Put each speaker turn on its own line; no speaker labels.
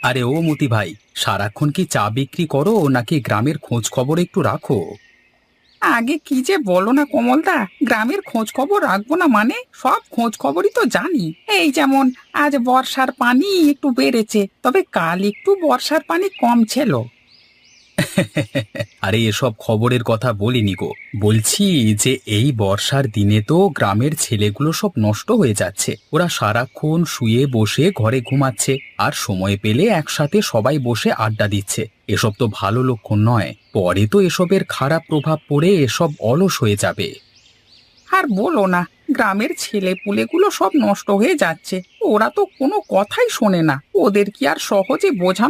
আরে ও মতি ভাই, সারাক্ষণ কি চা বিক্রি করো নাকি গ্রামের খোঁজ খবর একটু রাখো?
আগে কি যে বলো না কমলদা, গ্রামের খোঁজ খবর রাখবো না মানে সব খোঁজ খবরই তো জানি। এই যেমন আজ বর্ষার পানি একটু বেড়েছে, তবে কাল একটু বর্ষার পানি কম ছিল।
আরে এসব খবরের কথা বলিনি গো। বলছি যে এই বর্ষার দিনে তো গ্রামের ছেলেগুলো সব নষ্ট হয়ে যাচ্ছে। ওরা সারাক্ষণ শুয়ে বসে ঘরে ঘুমাচ্ছে, আর সময় পেলে একসাথে সবাই বসে আড্ডা দিচ্ছে। এসব তো ভালো লক্ষণ নয়, পরে তো এসবের খারাপ প্রভাব পড়ে এসব অলস হয়ে যাবে।
আর বলো না, গ্রামের ছেলেপুলেগুলো সব নষ্ট হয়ে যাচ্ছে। ওরা তো কোনো কথাই শোনে না, ওদের কি আর সহজে বোঝানো